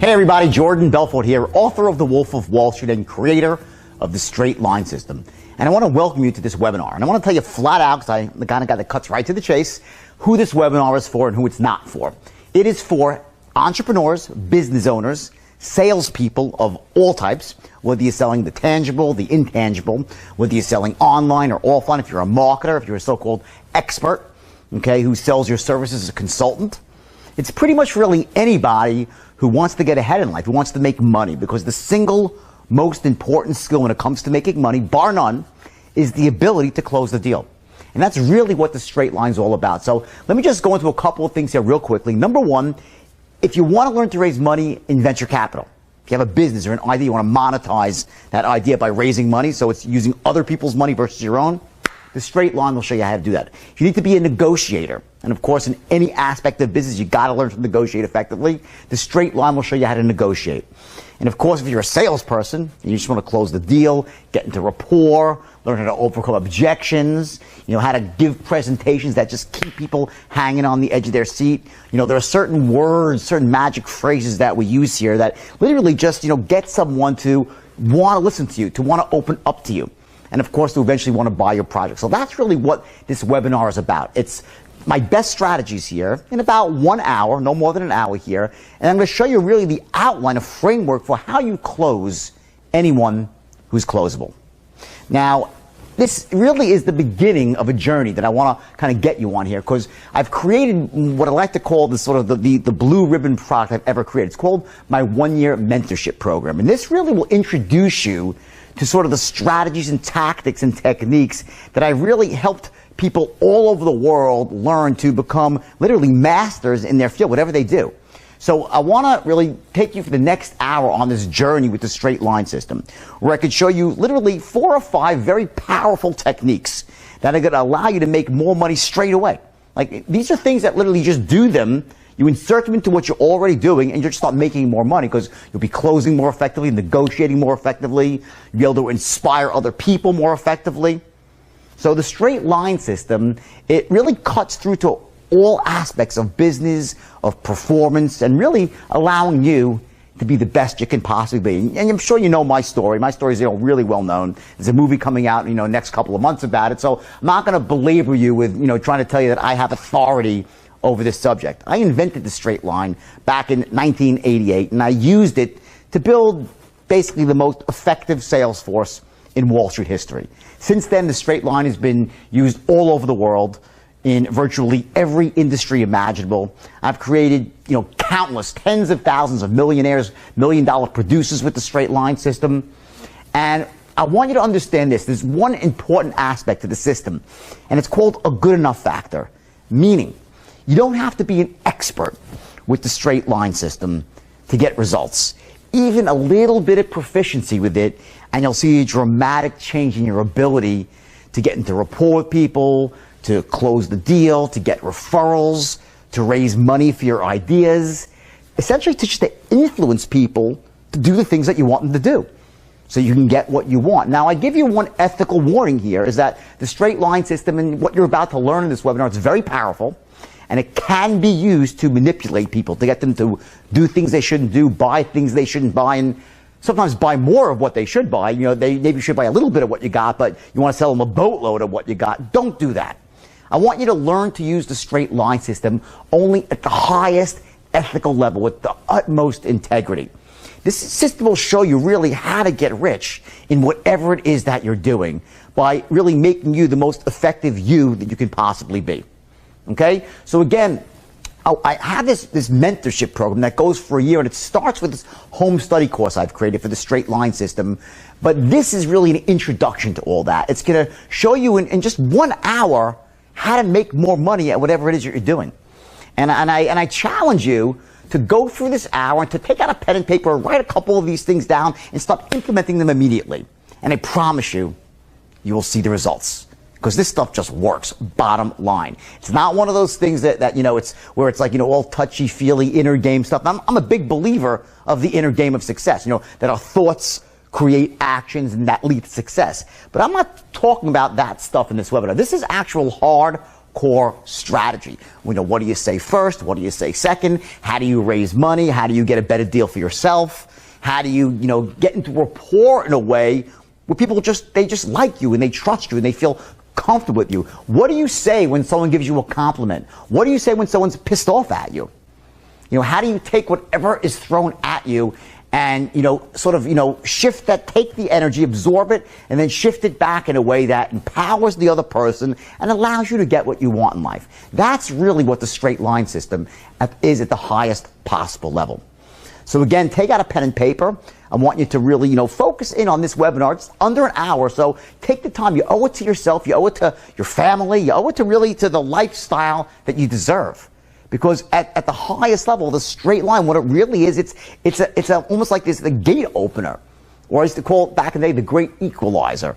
Hey everybody, Jordan Belfort here, author of The Wolf of Wall Street and creator of the Straight Line System. And I want to welcome you to this webinar. And I want to tell you flat out, because I'm the kind of guy that cuts right to the chase, who this webinar is for and who it's not for. It is for entrepreneurs, business owners, salespeople of all types, whether you're selling the tangible, the intangible, whether you're selling online or offline, if you're a marketer, if you're a so-called expert, okay, who sells your services as a consultant. It's pretty much really anybody who wants to get ahead in life, who wants to make money, because the single most important skill when it comes to making money, bar none, is the ability to close the deal. And that's really what the straight line is all about. So let me just go into a couple of things here real quickly. Number one, if you want to learn to raise money in venture capital, if you have a business or an idea, you want to monetize that idea by raising money, so it's using other people's money versus your own, the straight line will show you how to do that. If you need to be a negotiator, and of course in any aspect of business you got to learn to negotiate effectively, the straight line will show you how to negotiate. And of course if you're a salesperson and you just want to close the deal, get into rapport, learn how to overcome objections, how to give presentations that just keep people hanging on the edge of their seat. There are certain words, certain magic phrases that we use here that literally just, get someone to want to listen to you, to want to open up to you. And of course, to eventually want to buy your project. So that's really what this webinar is about. It's my best strategies here in about 1 hour, no more than an hour here. And I'm going to show you really the outline, a framework for how you close anyone who's closable. Now, this really is the beginning of a journey that I want to kind of get you on here, because I've created what I like to call the sort of the blue ribbon product I've ever created. It's called my 1-year mentorship program. And this really will introduce you to sort of the strategies and tactics and techniques that I really helped people all over the world learn to become literally masters in their field, whatever they do. So I want to really take you for the next hour on this journey with the straight line system, where I could show you literally 4 or 5 very powerful techniques that are going to allow you to make more money straight away. Like, these are things that literally just do them. You insert them into what you're already doing, and you'll just start making more money, because you'll be closing more effectively, negotiating more effectively, you'll be able to inspire other people more effectively. So the straight line system, it really cuts through to all aspects of business, of performance, and really allowing you to be the best you can possibly be. And I'm sure you know my story. My story is really well known. There's a movie coming out next couple of months about it, so I'm not going to belabor you with trying to tell you that I have authority over this subject. I invented the straight line back in 1988, and I used it to build basically the most effective sales force in Wall Street history. Since then, the straight line has been used all over the world in virtually every industry imaginable. I've created, countless, tens of thousands of millionaires, million-dollar producers with the straight line system. And I want you to understand this. There's one important aspect to the system, and it's called a good enough factor, meaning you don't have to be an expert with the straight line system to get results. Even a little bit of proficiency with it, and you'll see a dramatic change in your ability to get into rapport with people, to close the deal, to get referrals, to raise money for your ideas, essentially to influence people to do the things that you want them to do, so you can get what you want. Now, I give you one ethical warning here, is that the straight line system and what you're about to learn in this webinar, it's very powerful. And it can be used to manipulate people, to get them to do things they shouldn't do, buy things they shouldn't buy, and sometimes buy more of what they should buy. They maybe should buy a little bit of what you got, but you want to sell them a boatload of what you got. Don't do that. I want you to learn to use the straight line system only at the highest ethical level, with the utmost integrity. This system will show you really how to get rich in whatever it is that you're doing, by really making you the most effective you that you can possibly be. Okay? So again, I have this mentorship program that goes for a year, and it starts with this home study course I've created for the straight line system. But this is really an introduction to all that. It's going to show you in just 1 hour how to make more money at whatever it is you're doing. And I challenge you to go through this hour and to take out a pen and paper, write a couple of these things down, and start implementing them immediately. And I promise you, you will see the results. Because this stuff just works, bottom line. It's not one of those things that it's where it's like, all touchy-feely inner game stuff. I'm a big believer of the inner game of success, that our thoughts create actions and that lead to success. But I'm not talking about that stuff in this webinar. This is actual hard, core strategy. What do you say first? What do you say second? How do you raise money? How do you get a better deal for yourself? How do you, get into rapport in a way where people they just like you and they trust you and they feel comfortable with you? What do you say when someone gives you a compliment? What do you say when someone's pissed off at you? How do you take whatever is thrown at you and, shift that, take the energy, absorb it, and then shift it back in a way that empowers the other person and allows you to get what you want in life? That's really what the straight line system is at the highest possible level. So again, take out a pen and paper. I want you to really, focus in on this webinar. It's under an hour, so take the time. You owe it to yourself. You owe it to your family. You owe it to the lifestyle that you deserve. Because at the highest level, the straight line, what it really is, it's almost like the gate opener, or I used to call it back in the day the great equalizer.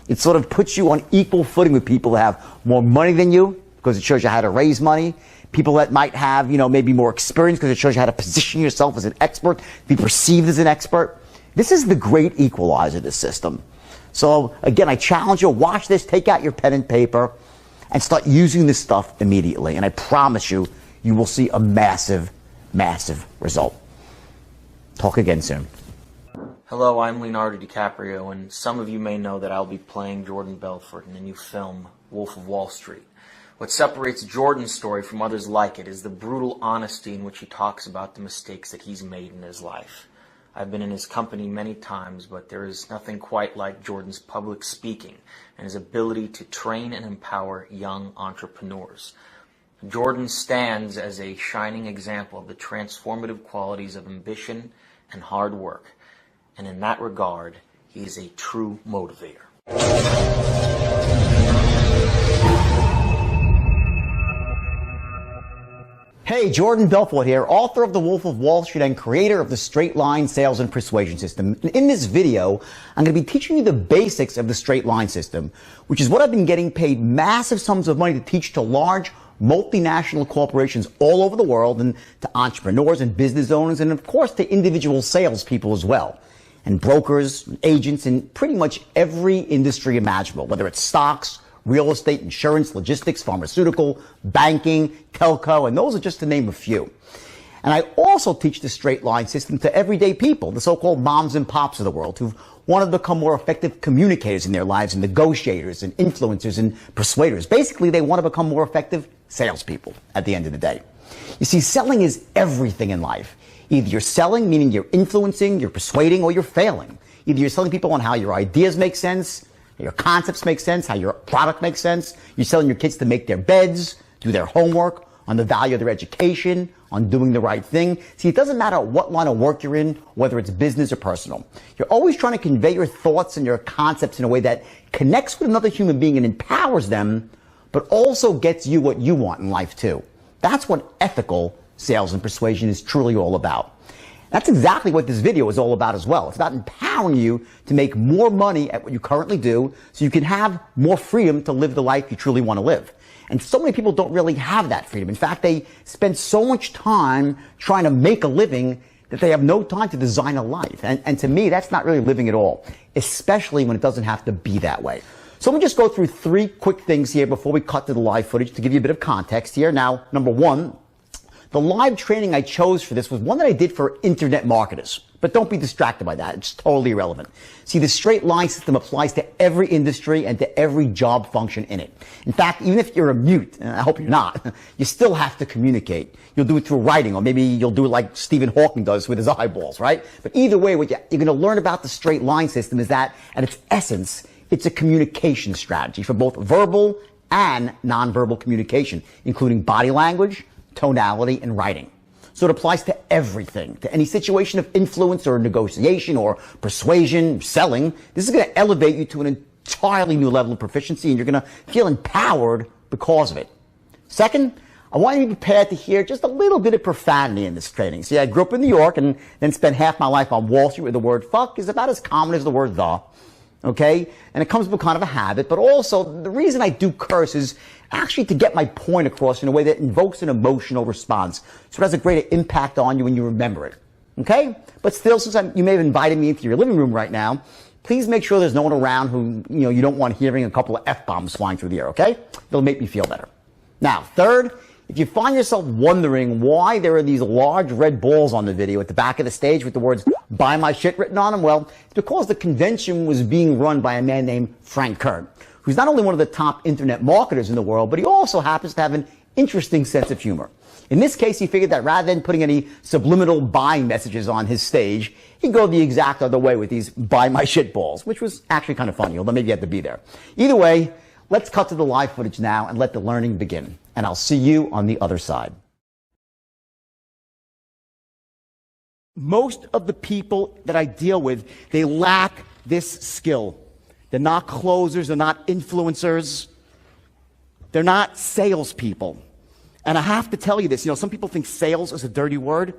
It sort of puts you on equal footing with people that have more money than you, because it shows you how to raise money. People that might have, maybe more experience, because it shows you how to position yourself as an expert, be perceived as an expert. This is the great equalizer, this system. So again, I challenge you, watch this, take out your pen and paper, and start using this stuff immediately. And I promise you, you will see a massive, massive result. Talk again soon. Hello, I'm Leonardo DiCaprio, and some of you may know that I'll be playing Jordan Belfort in the new film, Wolf of Wall Street. What separates Jordan's story from others like it is the brutal honesty in which he talks about the mistakes that he's made in his life. I've been in his company many times, but there is nothing quite like Jordan's public speaking and his ability to train and empower young entrepreneurs. Jordan stands as a shining example of the transformative qualities of ambition and hard work, and in that regard, he is a true motivator. Hey, Jordan Belfort here, author of The Wolf of Wall Street and creator of the Straight Line Sales and Persuasion System. In this video, I'm going to be teaching you the basics of the straight line system, which is what I've been getting paid massive sums of money to teach to large multinational corporations all over the world, and to entrepreneurs and business owners, and of course to individual salespeople as well, and brokers, and agents in pretty much every industry imaginable, whether it's stocks, real estate, insurance, logistics, pharmaceutical, banking, telco, and those are just to name a few. And I also teach the straight line system to everyday people, the so-called moms and pops of the world, who've wanted to become more effective communicators in their lives, and negotiators and influencers and persuaders. Basically, they want to become more effective salespeople at the end of the day. You see, selling is everything in life. Either you're selling, meaning you're influencing, you're persuading, or you're failing. Either you're selling people on how your ideas make sense, your concepts make sense, how your product makes sense. You're selling your kids to make their beds, do their homework, on the value of their education, on doing the right thing. See, it doesn't matter what line of work you're in, whether it's business or personal. You're always trying to convey your thoughts and your concepts in a way that connects with another human being and empowers them, but also gets you what you want in life too. That's what ethical sales and persuasion is truly all about. That's exactly what this video is all about as well. It's about empowering you to make more money at what you currently do so you can have more freedom to live the life you truly want to live. And so many people don't really have that freedom. In fact, they spend so much time trying to make a living that they have no time to design a life. And to me, that's not really living at all, especially when it doesn't have to be that way. So let me just go through 3 quick things here before we cut to the live footage to give you a bit of context here. Now, number 1, the live training I chose for this was one that I did for internet marketers. But don't be distracted by that. It's totally irrelevant. See, the straight line system applies to every industry and to every job function in it. In fact, even if you're a mute, and I hope you're not, you still have to communicate. You'll do it through writing, or maybe you'll do it like Stephen Hawking does with his eyeballs, right? But either way, what you're going to learn about the straight line system is that, at its essence, it's a communication strategy for both verbal and nonverbal communication, including body language, tonality, and writing. So it applies to everything, to any situation of influence or negotiation or persuasion, selling. This is going to elevate you to an entirely new level of proficiency, and you're going to feel empowered because of it. Second, I want you to be prepared to hear just a little bit of profanity in this training. See, I grew up in New York and then spent half my life on Wall Street, where the word fuck is about as common as the word the. Okay? And it comes with kind of a habit, but also the reason I do curse is actually to get my point across in a way that invokes an emotional response, so it has a greater impact on you when you remember it. Okay? But still, since you may have invited me into your living room right now, please make sure there's no one around who you don't want hearing a couple of F-bombs flying through the air, okay? It'll make me feel better. Now, third, if you find yourself wondering why there are these large red balls on the video at the back of the stage with the words "buy my shit" written on them, well, it's because the convention was being run by a man named Frank Kern, who's not only one of the top internet marketers in the world, but he also happens to have an interesting sense of humor. In this case, he figured that rather than putting any subliminal buying messages on his stage, he'd go the exact other way with these "buy my shit" balls, which was actually kind of funny, although maybe you had to be there. Either way, let's cut to the live footage now and let the learning begin. And I'll see you on the other side. Most of the people that I deal with, they lack this skill. They're not closers, they're not influencers, they're not salespeople. And I have to tell you this, some people think sales is a dirty word.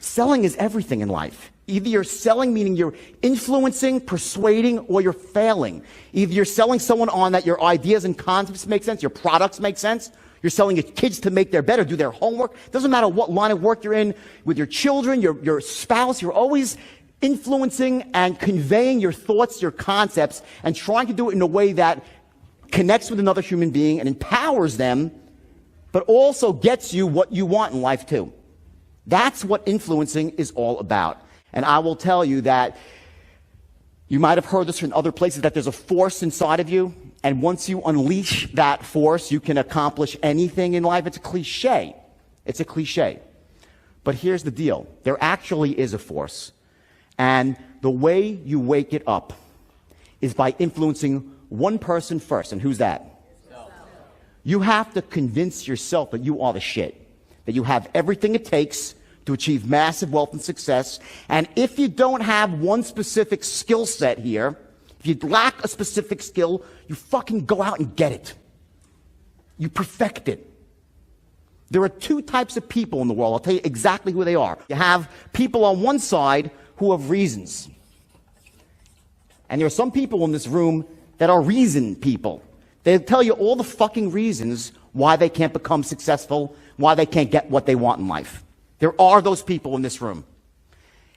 Selling is everything in life. Either you're selling, meaning you're influencing, persuading, or you're failing. Either you're selling someone on that your ideas and concepts make sense, your products make sense. You're selling your kids to make their better, do their homework. Doesn't matter what line of work you're in with your children, your spouse, you're always influencing and conveying your thoughts, your concepts, and trying to do it in a way that connects with another human being and empowers them, but also gets you what you want in life too. That's what influencing is all about. And I will tell you that you might have heard this from other places, that there's a force inside of you, and once you unleash that force, you can accomplish anything in life. It's a cliche. It's a cliche. But here's the deal. There actually is a force. And the way you wake it up is by influencing one person first. And who's that? You have to convince yourself that you are the shit, that you have everything it takes to achieve massive wealth and success. And if you don't have one specific skill set here, if you lack a specific skill, you fucking go out and get it. You perfect it. There are two types of people in the world. I'll tell you exactly who they are. You have people on one side who have reasons. And there are some people in this room that are reason people. They tell you all the fucking reasons why they can't become successful, why they can't get what they want in life. There are those people in this room.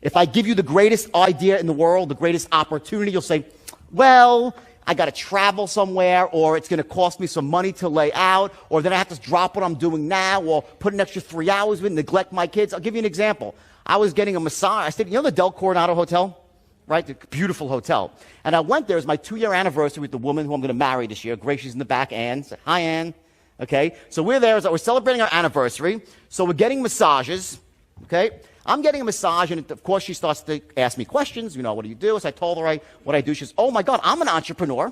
If I give you the greatest idea in the world, the greatest opportunity, you'll say, well, I got to travel somewhere, or it's going to cost me some money to lay out, or then I have to drop what I'm doing now, or put an extra 3 hours with, neglect my kids. I'll give you an example. I was getting a massage. I stayed, the Del Coronado Hotel? Right? The beautiful hotel. And I went there. It was my 2-year anniversary with the woman who I'm going to marry this year. Grace, she's in the back. Ann. Say, hi, Ann. Okay? So we're there. We're celebrating our anniversary. So we're getting massages. Okay? I'm getting a massage, and of course she starts to ask me questions. What do you do? So I told her what I do. She says, oh my God, I'm an entrepreneur.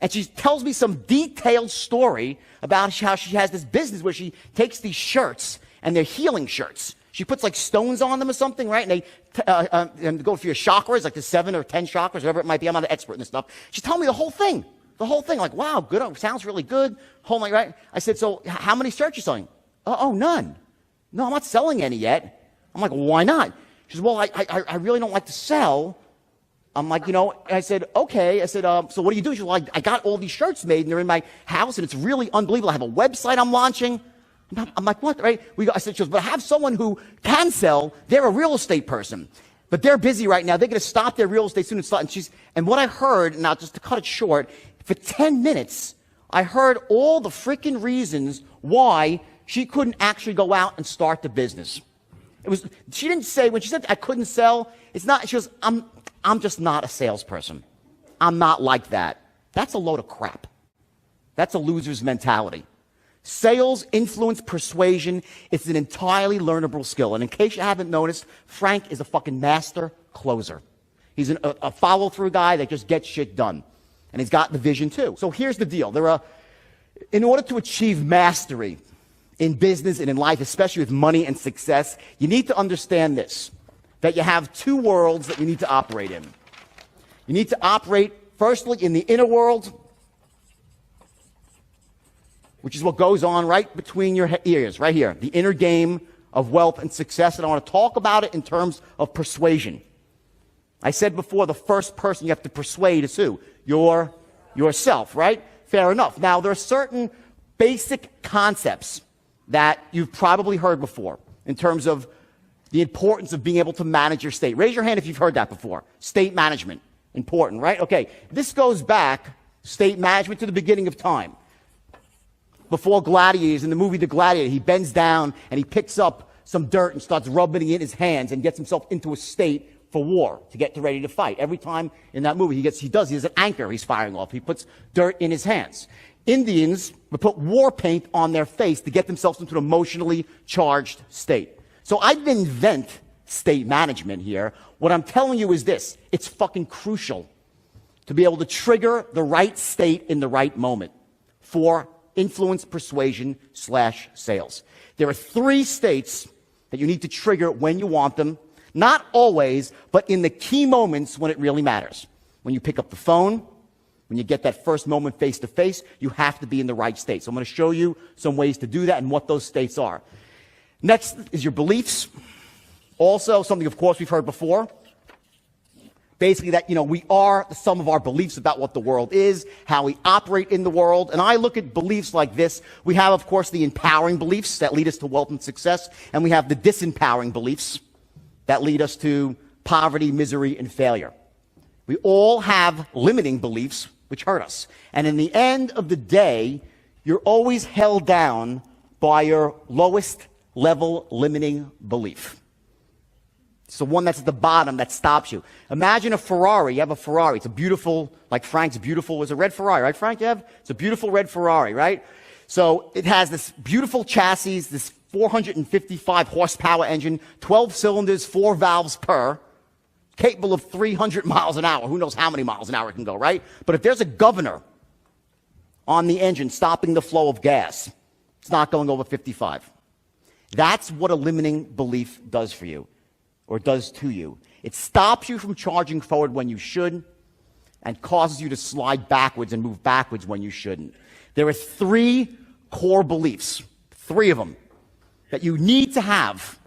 And she tells me some detailed story about how she has this business where she takes these shirts, and they're healing shirts. She puts like stones on them or something, right? And they and go for your chakras, like the 7 or 10 chakras, whatever it might be. I'm not an expert in this stuff. She's telling me the whole thing. The whole thing. Like, wow, good. Sounds really good. Whole thing, right? I said, so how many shirts are you selling? Oh, none. No, I'm not selling any yet. I'm like, well, why not? She says, well, I really don't like to sell. I'm like, and I said, okay. I said, so what do you do? She's like, I got all these shirts made, and they're in my house, and it's really unbelievable. I have a website I'm launching. I'm like, what? Right? I said, she goes, but I have someone who can sell. They're a real estate person, but they're busy right now. They're going to stop their real estate soon and start. And what I heard, now just to cut it short, for 10 minutes, I heard all the freaking reasons why she couldn't actually go out and start the business. She didn't say, when she said I couldn't sell, it's not, she goes, I'm just not a salesperson. I'm not like that. That's a load of crap. That's a loser's mentality. Sales, influence, persuasion, it's an entirely learnable skill. And in case you haven't noticed, Frank is a fucking master closer. He's a follow-through guy that just gets shit done. And he's got the vision too. So here's the deal. In order to achieve mastery in business and in life, especially with money and success, you need to understand this, that you have two worlds that you need to operate in. You need to operate, firstly, in the inner world, which is what goes on right between your ears, right here, the inner game of wealth and success. And I want to talk about it in terms of persuasion. I said before, the first person you have to persuade is who? Yourself, right? Fair enough. Now, there are certain basic concepts that you've probably heard before in terms of the importance of being able to manage your state. Raise your hand if you've heard that before. State management, important, right? Okay, this goes back, state management, to the beginning of time. before gladiators, in the movie The Gladiator, he bends down and he picks up some dirt and starts rubbing it in his hands and gets himself into a state for war, to get ready to fight. Every time in that movie he has an anchor he's firing off. He puts dirt in his hands. Indians would put war paint on their face to get themselves into an emotionally charged state. So I didn't invent state management here. What I'm telling you is this: it's fucking crucial to be able to trigger the right state in the right moment for influence, persuasion / sales. There are 3 states that you need to trigger when you want them. Not always, but in the key moments when it really matters. When you pick up the phone, when you get that first moment face to face, you have to be in the right state. So I'm going to show you some ways to do that and what those states are. Next is your beliefs. Also, something, of course, we've heard before. Basically that, we are the sum of our beliefs about what the world is, how we operate in the world. And I look at beliefs like this. We have, of course, the empowering beliefs that lead us to wealth and success. And we have the disempowering beliefs that lead us to poverty, misery, and failure. We all have limiting beliefs which hurt us. And in the end of the day, you're always held down by your lowest level limiting belief. It's the one that's at the bottom that stops you. Imagine a Ferrari. You have a Ferrari. It's a beautiful, like Frank's beautiful, it's a red Ferrari, right, Frank? It's a beautiful red Ferrari, right? So it has this beautiful chassis, this 455 horsepower engine, 12 cylinders, 4 valves per, capable of 300 miles an hour. Who knows how many miles an hour it can go, right? But if there's a governor on the engine stopping the flow of gas, it's not going over 55. That's what a limiting belief does for you, or does to you. It stops you from charging forward when you should, and causes you to slide backwards and move backwards when you shouldn't. There are 3 core beliefs, 3 of them, that you need to have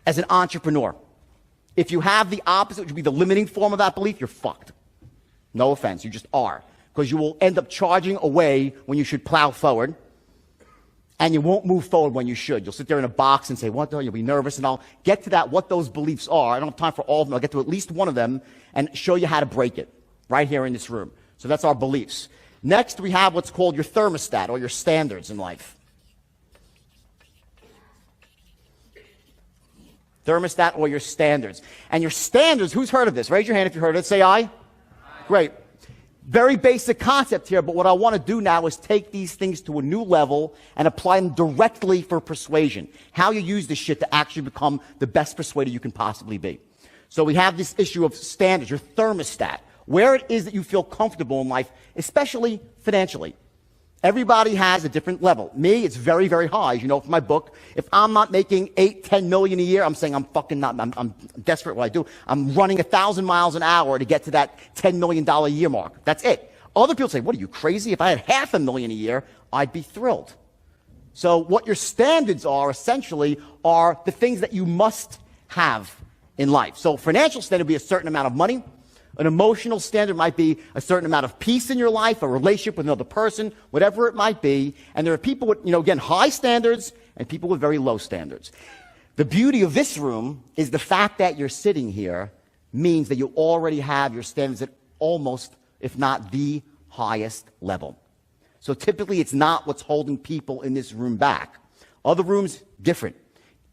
as an entrepreneur. If you have the opposite, which would be the limiting form of that belief, you're fucked. No offense, you just are. Because you will end up charging away when you should plow forward, and you won't move forward when you should. You'll sit there in a box and say, what the hell? You'll be nervous, and I'll get to that, what those beliefs are. I don't have time for all of them. I'll get to at least one of them and show you how to break it right here in this room. So that's our beliefs. Next, we have what's called your thermostat, or your standards in life. Thermostat or your standards. And your standards, who's heard of this? Raise your hand if you heard of it. Say aye. Great. Very basic concept here, but what I want to do now is take these things to a new level and apply them directly for persuasion. How you use this shit to actually become the best persuader you can possibly be. So we have this issue of standards, your thermostat, where it is that you feel comfortable in life, especially financially. Everybody has a different level. Me, it's very, very high. As you know from my book, if I'm not making 8, 10 million a year, I'm saying I'm fucking not, I'm desperate at what I do. I'm running 1,000 miles an hour to get to that $10 million a year mark. That's it. Other people say, what are you, crazy? If I had $500,000 a year, I'd be thrilled. So what your standards are, essentially, are the things that you must have in life. So financial standard would be a certain amount of money. An emotional standard might be a certain amount of peace in your life, a relationship with another person, whatever it might be. And there are people with, again, high standards and people with very low standards. The beauty of this room is the fact that you're sitting here means that you already have your standards at almost, if not the highest level. So typically it's not what's holding people in this room back. Other rooms, different.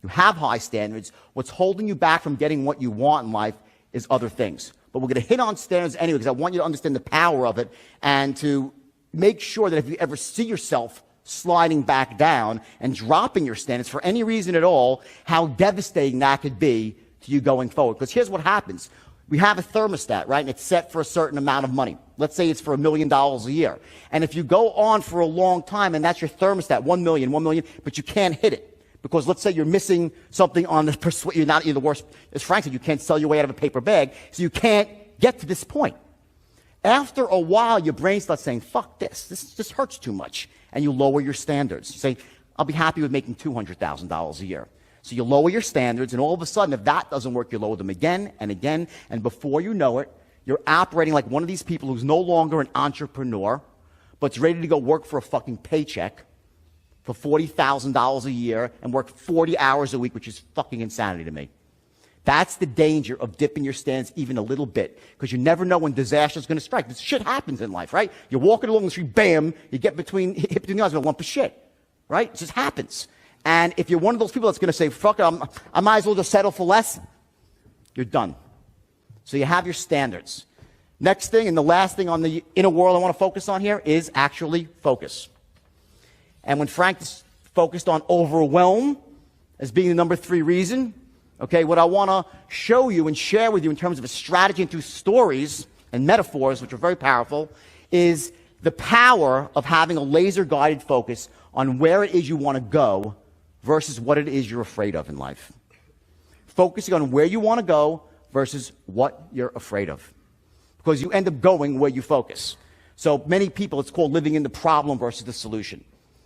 You have high standards. What's holding you back from getting what you want in life is other things. But we're going to hit on standards anyway, because I want you to understand the power of it and to make sure that if you ever see yourself sliding back down and dropping your standards for any reason at all, how devastating that could be to you going forward. Because here's what happens. We have a thermostat, right? And it's set for a certain amount of money. Let's say it's for $1 million a year. And if you go on for a long time and that's your thermostat, 1 million, but you can't hit it. Because let's say you're missing something on the you're the worst. As Frank said, you can't sell your way out of a paper bag, so you can't get to this point. After a while, your brain starts saying, fuck this. This hurts too much. And you lower your standards. You say, I'll be happy with making $200,000 a year. So you lower your standards, and all of a sudden, if that doesn't work, you lower them again and again. And before you know it, you're operating like one of these people who's no longer an entrepreneur, but's ready to go work for a fucking paycheck for $40,000 a year and work 40 hours a week, which is fucking insanity to me. That's the danger of dipping your standards even a little bit, because you never know when disaster is going to strike. This shit happens in life, right? You're walking along the street, bam, you get hit between the eyes with a lump of shit. right? It just happens. And if you're one of those people that's going to say, fuck it, I might as well just settle for less, you're done. So you have your standards. Next thing, and the last thing on the inner world I want to focus on here is actually focus. And when Frank is focused on overwhelm as being the number 3 reason, okay, what I want to show you and share with you in terms of a strategy and through stories and metaphors, which are very powerful, is the power of having a laser-guided focus on where it is you want to go versus what it is you're afraid of in life. Focusing on where you want to go versus what you're afraid of. Because you end up going where you focus. So many people, it's called living in the problem versus the solution.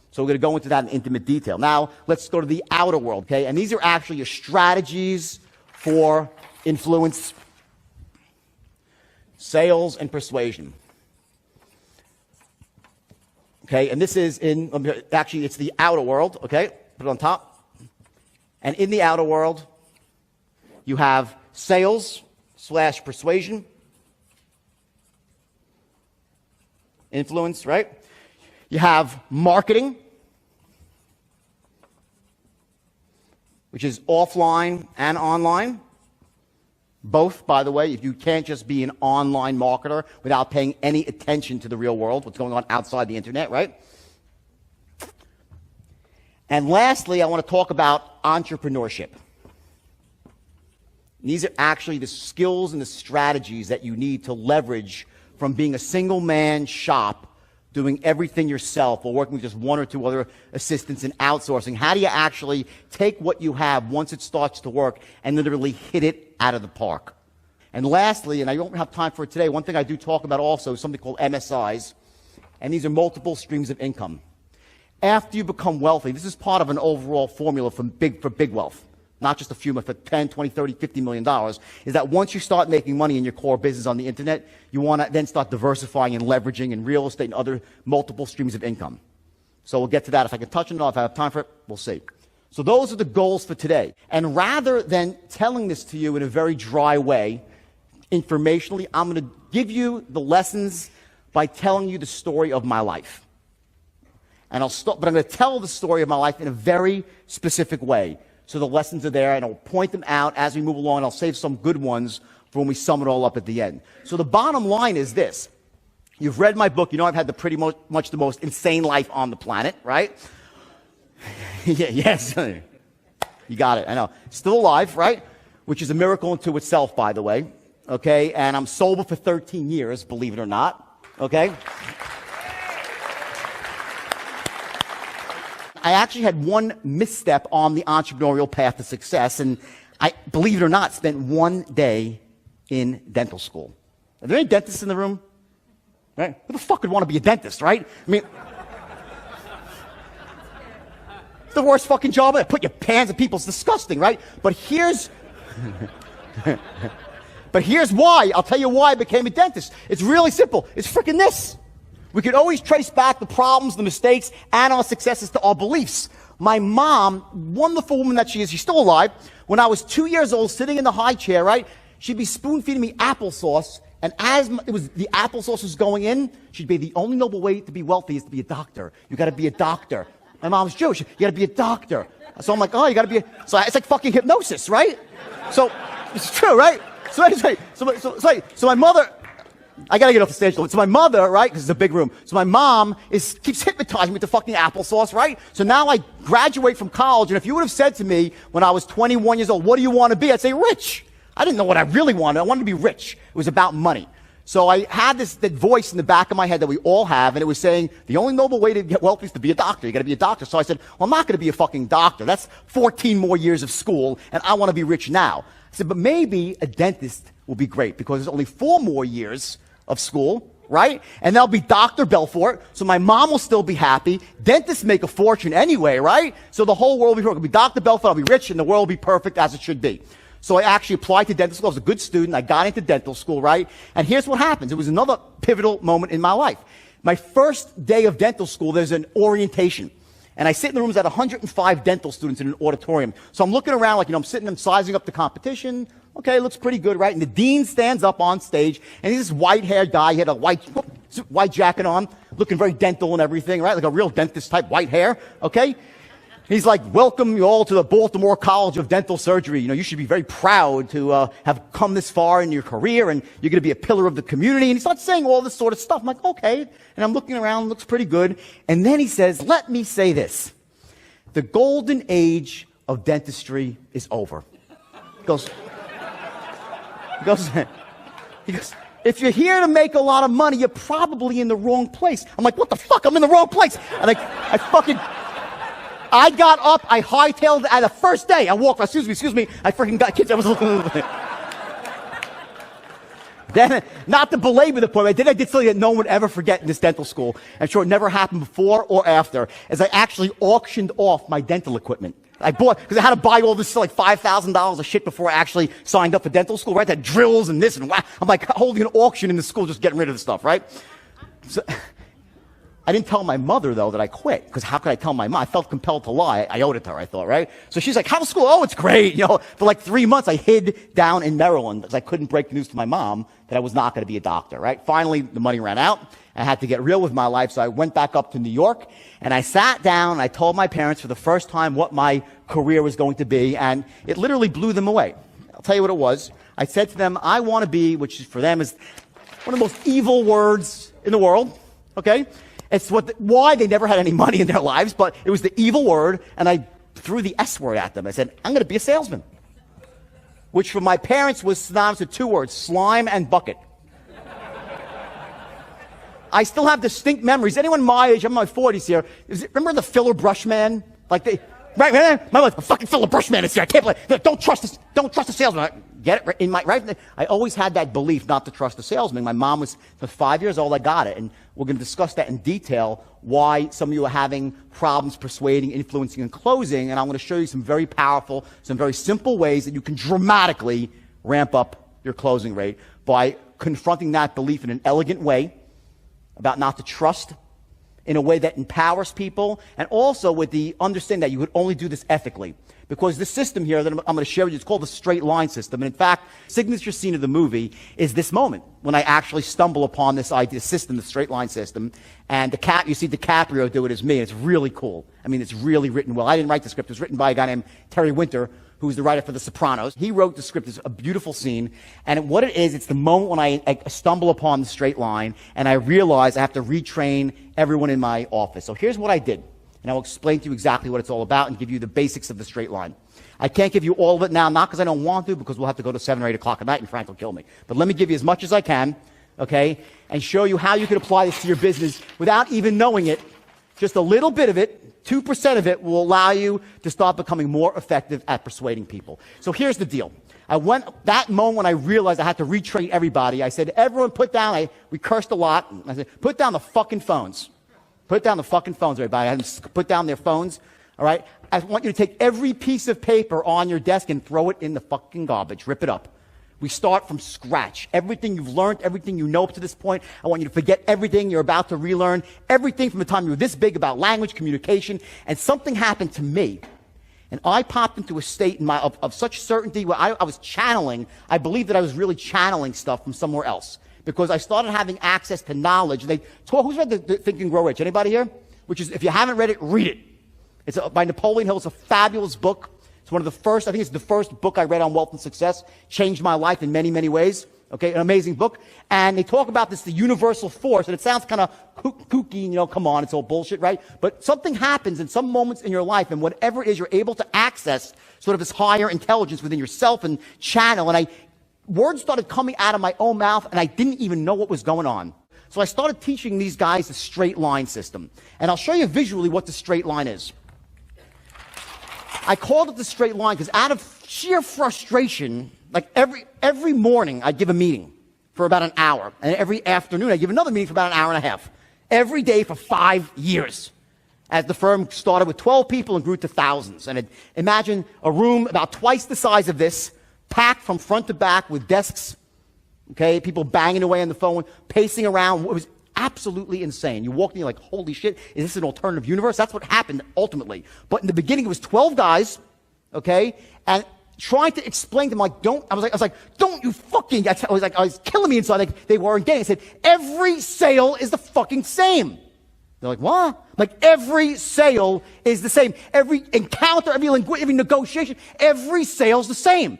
So we're going to go into that in intimate detail. Now, let's go to the outer world, okay? And these are actually your strategies for influence, sales, and persuasion. Okay, and this is actually, it's the outer world, okay? Put it on top. And in the outer world, you have sales / persuasion, influence, right? You have marketing, which is offline and online. Both, by the way, if you can't just be an online marketer without paying any attention to the real world, what's going on outside the internet, right? And lastly, I want to talk about entrepreneurship. These are actually the skills and the strategies that you need to leverage from being a single-man shop, doing everything yourself, or working with just 1 or 2 other assistants and outsourcing. How do you actually take what you have once it starts to work and literally hit it out of the park? And lastly, and I don't have time for it today, one thing I do talk about also is something called MSIs, and these are multiple streams of income. After you become wealthy, this is part of an overall formula for big wealth. Not just a few, but for 10, 20, 30, $50 million, is that once you start making money in your core business on the internet, you want to then start diversifying and leveraging in real estate and other multiple streams of income. So we'll get to that. If I can touch on it, if I have time for it, we'll see. So those are the goals for today. And rather than telling this to you in a very dry way, informationally, I'm going to give you the lessons by telling you the story of my life. And but I'm going to tell the story of my life in a very specific way. So the lessons are there, and I'll point them out as we move along, and I'll save some good ones for when we sum it all up at the end. So the bottom line is this. You've read my book. You know I've had pretty much the most insane life on the planet, right? Yeah, yes. You got it. I know. Still alive, right? Which is a miracle unto itself, by the way. Okay? And I'm sober for 13 years, believe it or not. Okay? I actually had one misstep on the entrepreneurial path to success, and I, believe it or not, spent 1 day in dental school. Are there any dentists in the room? Right? Who the fuck would want to be a dentist, right? I mean, it's the worst fucking job. Put your hands in people, it's disgusting, right? But here's why. I'll tell you why I became a dentist. It's really simple. It's freaking this. We could always trace back the problems, the mistakes, and our successes to our beliefs. My mom, wonderful woman that she is, she's still alive. When I was 2 years old, sitting in the high chair, right, she'd be spoon-feeding me applesauce, and as the applesauce was going in, she'd be, the only noble way to be wealthy is to be a doctor. You got to be a doctor. My mom's Jewish. You got to be a doctor. So I'm like, oh, you got to be so it's like fucking hypnosis, right? So it's true, right? So anyway, so my mother. I gotta get off the stage. So my mother, right, because it's a big room. So my mom keeps hypnotizing me with the fucking applesauce, right? So now I graduate from college, and if you would have said to me when I was 21 years old, what do you want to be? I'd say rich. I didn't know what I really wanted. I wanted to be rich. It was about money. So I had that voice in the back of my head that we all have, and it was saying, the only noble way to get wealthy is to be a doctor. You gotta be a doctor. So I said, well, I'm not gonna be a fucking doctor. That's 14 more years of school, and I want to be rich now. I said, but maybe a dentist will be great, because there's only 4 more years of school, right? And that'll be Dr. Belfort, so my mom will still be happy. Dentists make a fortune anyway, right? So the whole world will be perfect. It'll be Dr. Belfort, I'll be rich, and the world will be perfect as it should be. So I actually applied to dental school. I was a good student. I got into dental school, right? And here's what happens. It was another pivotal moment in my life. My first day of dental school, there's an orientation. And I sit in the rooms at 105 dental students in an auditorium. So I'm looking around like, I'm sitting and sizing up the competition. Okay, looks pretty good, right? And the dean stands up on stage, and he's this white-haired guy. He had a white jacket on, looking very dental and everything, right? Like a real dentist type, white hair, okay? He's like, welcome you all to the Baltimore College of Dental Surgery. You should be very proud to have come this far in your career, and you're going to be a pillar of the community. And he starts saying all this sort of stuff. I'm like, okay. And I'm looking around, looks pretty good. And then he says, let me say this. The golden age of dentistry is over. He goes, if you're here to make a lot of money, you're probably in the wrong place. I'm like, what the fuck? I'm in the wrong place. And I got up, I hightailed it. The first day I walked, excuse me, I freaking got kids. I was looking. Then, not to belabor the point, I did something that no one would ever forget in this dental school. I'm sure it never happened before or after, as I actually auctioned off my dental equipment. I bought, because I had to buy all this like $5,000 of shit before I actually signed up for dental school, right? That drills and this and that. I'm like holding an auction in the school, just getting rid of the stuff, right? So, I didn't tell my mother, though, that I quit, because how could I tell my mom? I felt compelled to lie. I owed it to her, I thought, right? So she's like, how's school? Oh, it's great. For like 3 months, I hid down in Maryland because I couldn't break the news to my mom that I was not going to be a doctor, right? Finally, the money ran out. I had to get real with my life, so I went back up to New York, and I sat down, and I told my parents for the first time what my career was going to be, and it literally blew them away. I'll tell you what it was. I said to them, I want to be, which for them is one of the most evil words in the world, okay? It's why they never had any money in their lives, but it was the evil word, and I threw the S word at them. I said, I'm going to be a salesman, which for my parents was synonymous with 2 words, slime and bucket. I still have distinct memories. Anyone my age, I'm in my 40s here, remember the filler brush man? Right, my mother, the fucking filler brush man is here. I can't believe, don't trust the salesman. Get it in my right. I always had that belief not to trust the salesman. My mom was for 5 years old. I got it, and we're going to discuss that in detail. Why some of you are having problems persuading, influencing, and closing. And I'm going to show you some very powerful, some very simple ways that you can dramatically ramp up your closing rate by confronting that belief in an elegant way about not to trust, in a way that empowers people, and also with the understanding that you would only do this ethically. Because this system here that I'm going to share with you, it's called the straight line system. And in fact, signature scene of the movie is this moment when I actually stumble upon this idea system, the straight line system. And you see DiCaprio do it as me, and it's really cool. I mean, it's really written well. I didn't write the script. It was written by a guy named Terry Winter, who's the writer for The Sopranos. He wrote the script. It's a beautiful scene. And what it is, it's the moment when I stumble upon the straight line, and I realize I have to retrain everyone in my office. So here's what I did. And I'll explain to you exactly what it's all about and give you the basics of the straight line. I can't give you all of it now, not because I don't want to, because we'll have to go to 7 or 8 o'clock at night and Frank will kill me. But let me give you as much as I can, okay, and show you how you can apply this to your business without even knowing it. Just a little bit of it, 2% of it, will allow you to start becoming more effective at persuading people. So here's the deal. That moment when I realized I had to retrain everybody, I said, everyone put down, we cursed a lot. I said, put down the fucking phones. Put down the fucking phones, everybody. I had them put down their phones, all right? I want you to take every piece of paper on your desk and throw it in the fucking garbage. Rip it up. We start from scratch. Everything you've learned, everything you know up to this point, I want you to forget everything you're about to relearn, everything from the time you were this big about language, communication, and something happened to me. And I popped into a state of such certainty where I was channeling. I believed that I was really channeling stuff from somewhere else, because I started having access to knowledge. Who's read the Think and Grow Rich? Anybody here? Which is, if you haven't read it, read it. It's by Napoleon Hill. It's a fabulous book. It's one of the first, I think it's the first book I read on wealth and success. Changed my life in many, many ways. Okay, an amazing book. And they talk about this, the universal force, and it sounds kind of kooky, come on, it's all bullshit, right? But something happens in some moments in your life, and whatever it is, you're able to access sort of this higher intelligence within yourself and channel. And words started coming out of my own mouth, and I didn't even know what was going on. So I started teaching these guys the straight line system. And I'll show you visually what the straight line is. I called it the straight line because out of sheer frustration, like every morning I'd give a meeting for about an hour. And every afternoon I'd give another meeting for about an hour and a half. Every day for 5 years. As the firm started with 12 people and grew to thousands. And imagine a room about twice the size of this, packed from front to back with desks, okay, people banging away on the phone, pacing around. It was absolutely insane. You walk in, you're like, holy shit, is this an alternative universe? That's what happened ultimately. But in the beginning, it was 12 guys, okay? And trying to explain to them, like, I was like, don't you fucking, I was killing me inside. Like, they weren't getting it. I said, every sale is the fucking same. They're like, what? Like, every sale is the same. Every encounter, every negotiation, every sale's the same.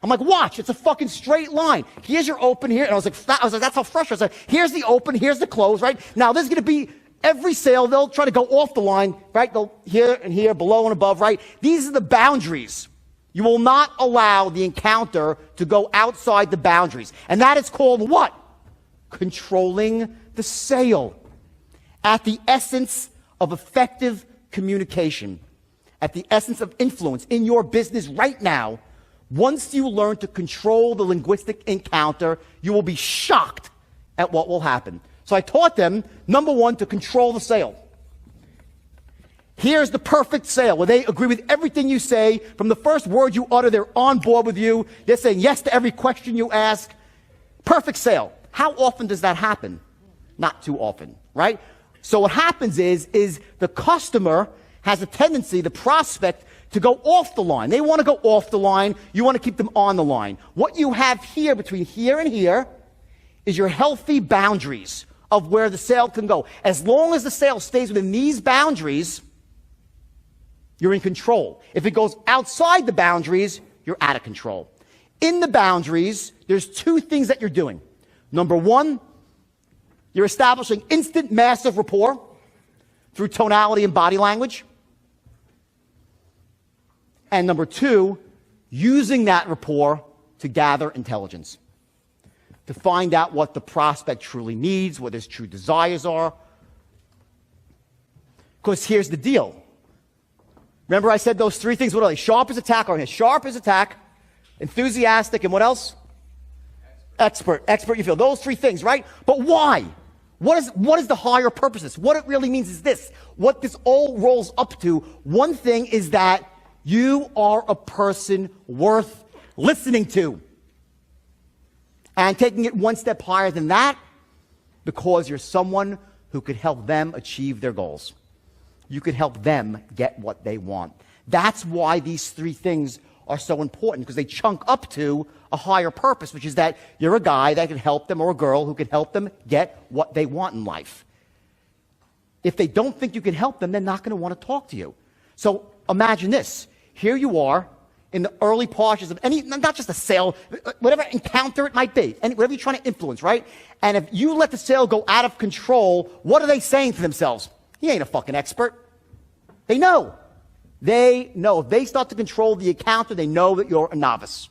I'm like, watch, it's a fucking straight line. Here's your open here. And I was like, that's how frustrating. I was like, here's the open, here's the close, right? Now, there's going to be every sale, they'll try to go off the line, right? They'll here and here, below and above, right? These are the boundaries. You will not allow the encounter to go outside the boundaries. And that is called what? Controlling the sale. At the essence of effective communication, at the essence of influence in your business right now, once you learn to control the linguistic encounter, you will be shocked at what will happen. So I taught them, number one, to control the sale. Here's the perfect sale where they agree with everything you say. From the first word you utter, they're on board with you. They're saying yes to every question you ask. Perfect sale. How often does that happen? Not too often, right? So what happens is the customer has a tendency, the prospect, to go off the line. They want to go off the line. You want to keep them on the line. What you have here between here and here is your healthy boundaries of where the sale can go. As long as the sale stays within these boundaries, you're in control. If it goes outside the boundaries, you're out of control. In the boundaries, there's two things that you're doing. Number one, you're establishing instant massive rapport through tonality and body language. And number two, using that rapport to gather intelligence, to find out what the prospect truly needs, what his true desires are. Because here's the deal. Remember I said those three things, what are they? Sharp as attack, or sharp as attack, enthusiastic, and what else? Expert, you feel. Those three things, right? But why? What is the higher purpose? What it really means is this. What this all rolls up to, one thing is that you are a person worth listening to. And taking it one step higher than that, because you're someone who could help them achieve their goals. You could help them get what they want. That's why these three things are so important, because they chunk up to a higher purpose, which is that you're a guy that can help them, or a girl who can help them get what they want in life. If they don't think you can help them, they're not going to want to talk to you. So imagine this. Here you are in the early portions of any, not just a sale, whatever encounter it might be, and whatever you're trying to influence, right? And if you let the sale go out of control, what are they saying to themselves? He ain't a fucking expert. They know. They know. If they start to control the encounter, they know that you're a novice.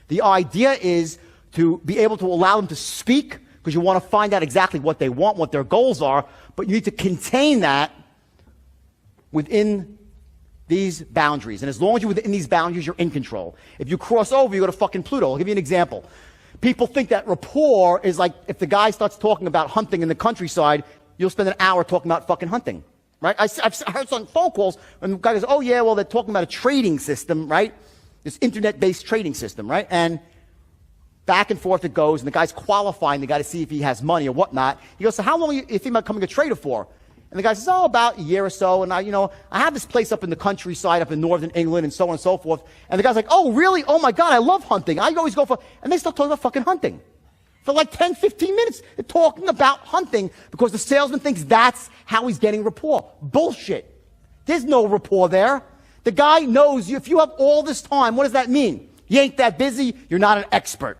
The idea is to be able to allow them to speak, because you want to find out exactly what they want, what their goals are, but you need to contain that within these boundaries. And as long as you're within these boundaries, you're in control. If you cross over, you go to fucking Pluto. I'll give you an example. People think that rapport is like if the guy starts talking about hunting in the countryside, you'll spend an hour talking about fucking hunting, right? I've heard some phone calls when the guy goes, oh yeah, well, they're talking about a trading system, right? This internet-based trading system, right? And back and forth it goes, and the guy's qualifying the guy to see if he has money or whatnot. He goes, so how long are you thinking about becoming a trader for? And the guy says, oh, about a year or so. And I have this place up in the countryside, up in northern England, and so on and so forth. And the guy's like, oh, really? Oh my God, I love hunting. I always go for, and they start talking about fucking hunting. For like 10, 15 minutes, they're talking about hunting because the salesman thinks that's how he's getting rapport. Bullshit. There's no rapport there. The guy knows you. If you have all this time, what does that mean? You ain't that busy. You're not an expert.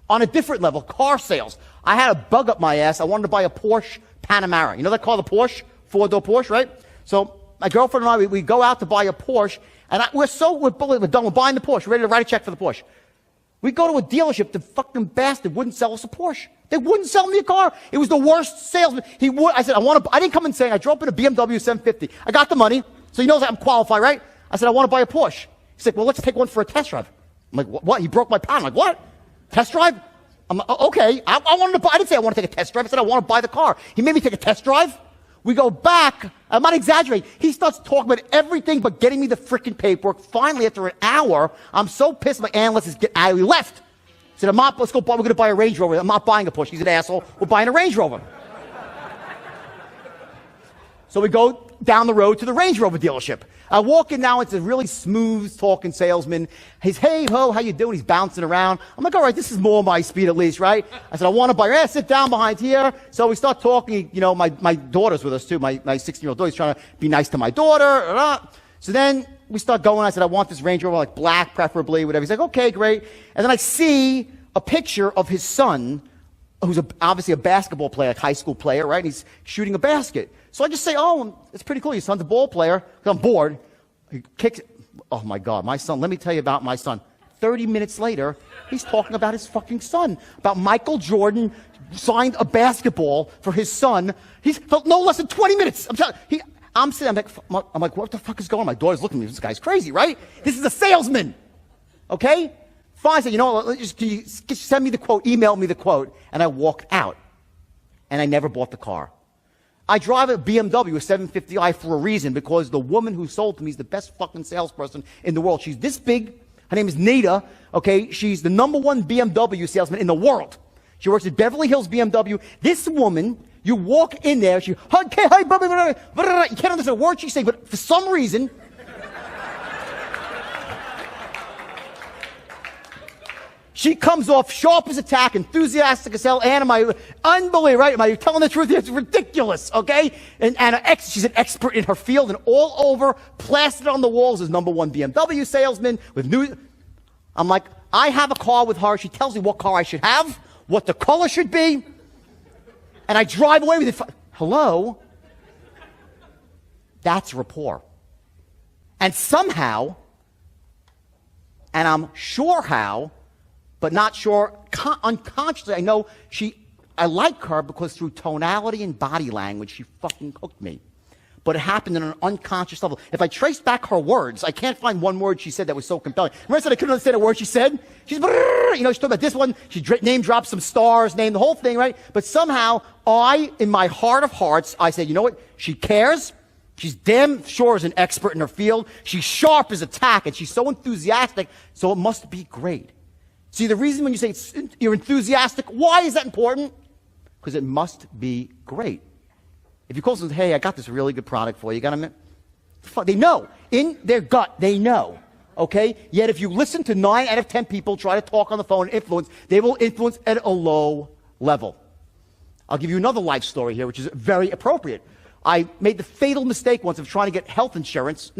On a different level, car sales. I had a bug up my ass. I wanted to buy a Porsche Panamera. You know that car, the Porsche? Four-door Porsche, right? So my girlfriend and I, we go out to buy a Porsche, and we're done. We're buying the Porsche. We're ready to write a check for the Porsche. We go to a dealership. The fucking bastard wouldn't sell us a Porsche. They wouldn't sell me a car. It was the worst salesman. I said, I didn't come in saying, I drove in a BMW 750. I got the money, so he knows I'm qualified, right? I said, I want to buy a Porsche. He's like, well, let's take one for a test drive. I'm like, what? He broke my pound. I'm like, what? Test drive? I'm like, okay. I wanted to buy, I didn't say I want to take a test drive. I said I want to buy the car. He made me take a test drive. We go back. I'm not exaggerating. He starts talking about everything but getting me the freaking paperwork. Finally, after an hour, I'm so pissed my analyst is get out. He left. said, let's go, we're going to buy a Range Rover. I'm not buying a Porsche. He's an asshole. We're buying a Range Rover. So we go down the road to the Range Rover dealership. I walk in now, it's a really smooth talking salesman. He's, hey, ho, how you doing? He's bouncing around. I'm like, all right, this is more my speed at least, right? I said, I want to buy, yeah, sit down behind here. So we start talking, you know, my daughter's with us too. My 16-year-old daughter, he's trying to be nice to my daughter. So then we start going. I said, I want this Range Rover, like black preferably, whatever. He's like, okay, great. And then I see a picture of his son, who's obviously a basketball player, like high school player, right? And he's shooting a basket. So I just say, oh, it's pretty cool. Your son's a ball player. 'Cause I'm bored. He kicks it. Oh, my God. My son. Let me tell you about my son. 30 minutes later, he's talking about his fucking son. About Michael Jordan signed a basketball for his son. He's felt no less than 20 minutes. I'm sitting, I'm like, what the fuck is going on? My daughter's looking at me. This guy's crazy, right? This is a salesman. Okay? Fine. I said, you know what? Can you send me the quote, email me the quote. And I walked out. And I never bought the car. I drive a BMW, a 750i for a reason, because the woman who sold to me is the best fucking salesperson in the world. She's this big. Her name is Nita. Okay? She's the #1 BMW salesman in the world. She works at Beverly Hills BMW. This woman, you walk in there, she, okay, hi, blah, blah, blah, blah, blah, you can't understand a word she's saying, but for some reason, she comes off sharp as a tack, enthusiastic as hell, and unbelievable, right? Am I telling the truth? It's ridiculous, okay? And she's an expert in her field, and all over, plastered on the walls is #1 BMW salesman with new. I'm like, I have a car with her. She tells me what car I should have, what the color should be, and I drive away with it. Hello? That's rapport. And somehow, and I'm sure how, but not sure, unconsciously, I know I like her because through tonality and body language, she fucking hooked me. But it happened on an unconscious level. If I trace back her words, I can't find one word she said that was so compelling. Remember I said I couldn't understand a word she said? She's, you know, she talked about this one, she name dropped some stars, named the whole thing, right? But somehow, in my heart of hearts, I said, you know what? She cares. She's damn sure is an expert in her field. She's sharp as a tack, and she's so enthusiastic, so it must be great. See, the reason when you say you're enthusiastic, why is that important? Because it must be great. If you call someone, hey, I got this really good product for you, got a minute? They know. In their gut, they know. Okay? Yet if you listen to 9 out of 10 people try to talk on the phone and influence, they will influence at a low level. I'll give you another life story here, which is very appropriate. I made the fatal mistake once of trying to get life insurance,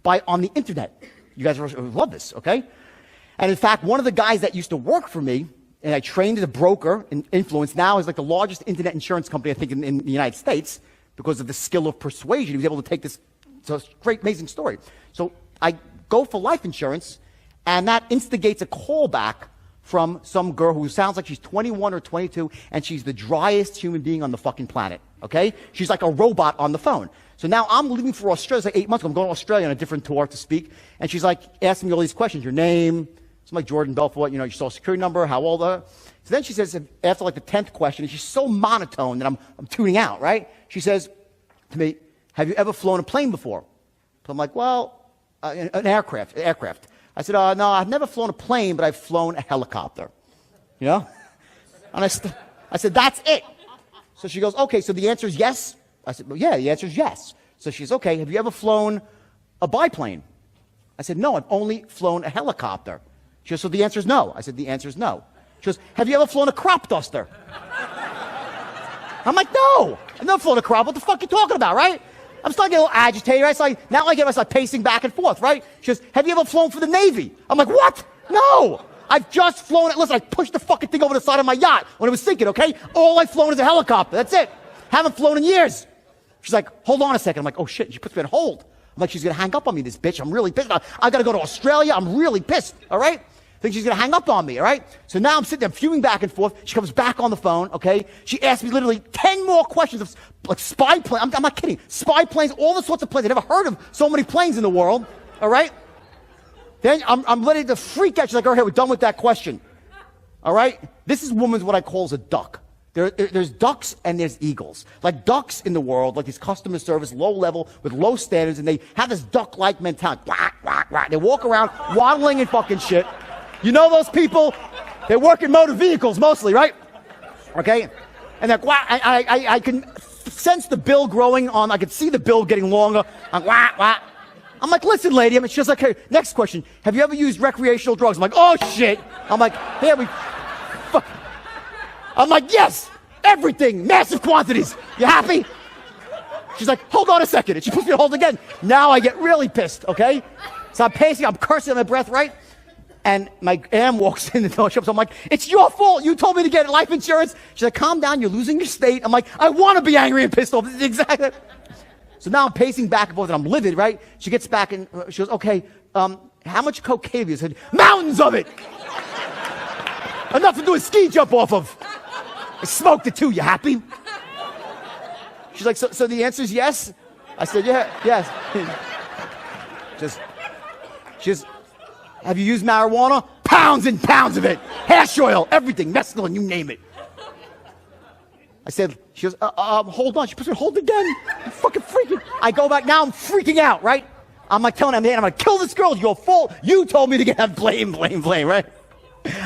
on the internet. You guys love this, okay? And in fact, one of the guys that used to work for me, and I trained as a broker in influence, now is like the largest internet insurance company, I think, in the United States, because of the skill of persuasion. He was able to take this, so it's a great, amazing story. So I go for life insurance, and that instigates a callback from some girl who sounds like she's 21 or 22, and she's the driest human being on the fucking planet, okay? She's like a robot on the phone. So now I'm leaving for Australia. It's like 8 months ago. I'm going to Australia on a different tour to speak. And she's like asking me all these questions. Your name, something like Jordan Belfort, your social security number, how old are you? So then she says, after like the 10th question, and she's so monotone that I'm tuning out, right? She says to me, have you ever flown a plane before? So I'm like, well, an aircraft. I said, no, I've never flown a plane, but I've flown a helicopter. You know? And I said, that's it. So she goes, okay, so the answer is yes? I said, well, yeah, the answer is yes. So she says, okay, have you ever flown a biplane? I said, no, I've only flown a helicopter. She goes, so the answer is no. I said, the answer is no. She goes, have you ever flown a crop duster? I'm like, no, I've never flown a crop. What the fuck are you talking about, right? I'm starting to get a little agitated, right? So now I get myself pacing back and forth, right? She goes, have you ever flown for the Navy? I'm like, what? No, I've just flown it. Listen, I pushed the fucking thing over the side of my yacht when it was sinking, okay? All I've flown is a helicopter. That's it. Haven't flown in years. She's like, hold on a second. I'm like, oh shit. She puts me on hold. I'm like, she's going to hang up on me, this bitch. I'm really pissed. I got to go to Australia. I'm really pissed. All right? I think she's going to hang up on me. All right? So now I'm sitting there fuming back and forth. She comes back on the phone. Okay? She asked me literally 10 more questions of like spy planes. I'm not kidding. Spy planes, all the sorts of planes. I never heard of so many planes in the world. All right? Then I'm ready to freak out. She's like, all right, we're done with that question. All right? This is woman's what I call as a duck. There's ducks and there's eagles. Like ducks in the world, like these customer service, low level, with low standards, and they have this duck-like mentality. Quack, quack, quack. They walk around waddling and fucking shit. You know those people? They work in motor vehicles mostly, right? Okay? And like, wow, I can sense the bill growing on, I could see the bill getting longer. I'm like, wah. I'm like, listen, lady. I mean, she's like, okay, next question. Have you ever used recreational drugs? I'm like, oh, shit. I'm like, here we, fuck. I'm like, yes, everything, massive quantities. You happy? She's like, hold on a second. And she puts me on hold again. Now I get really pissed, okay? So I'm pacing, I'm cursing on my breath, right? And my aunt walks in the door shop, so I'm like, it's your fault. You told me to get life insurance. She's like, calm down. You're losing your state. I'm like, I want to be angry and pissed off. This is exactly. So now I'm pacing back and forth, and I'm livid, right? She gets back, and she goes, okay, how much cocaine have you? I said, mountains of it. Enough to do a ski jump off of. I smoked it too. You happy? She's like, so the answer is yes? I said, yeah, yes. Just, have you used marijuana? Pounds and pounds of it. Hash oil, everything, mescaline, you name it. I said, she goes, hold on. She puts me on hold again. I'm fucking freaking. I go back, now I'm freaking out, right? I'm like telling her, man, I'm going to kill this girl. It's your fault. You told me to get blame, right?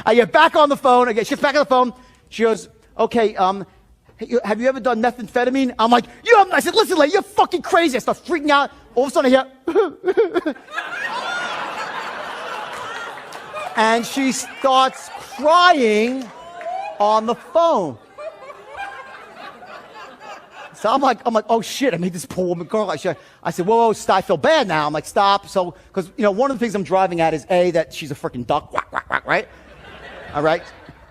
I get back on the phone. She gets back on the phone. She goes, okay, have you ever done methamphetamine? I'm like, I said, listen, lady, you're fucking crazy. I start freaking out. All of a sudden I hear, and she starts crying on the phone. So I'm like, oh shit, I made this poor woman cry. I said, whoa, stop, I feel bad now. I'm like, stop. So, because, one of the things I'm driving at is A, that she's a freaking duck, right? All right?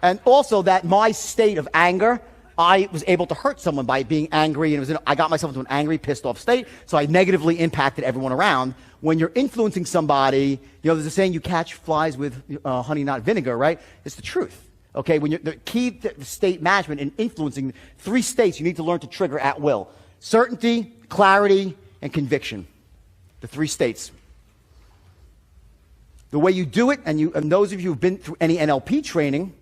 And also that my state of anger, I was able to hurt someone by being angry, and I got myself into an angry, pissed off state, so I negatively impacted everyone around. When you're influencing somebody, there's a saying, you catch flies with honey, not vinegar, right? It's the truth. Okay, when the key to state management and influencing 3 states you need to learn to trigger at will. Certainty, clarity, and conviction. The 3 states. The way you do it, and those of you who've been through any NLP training,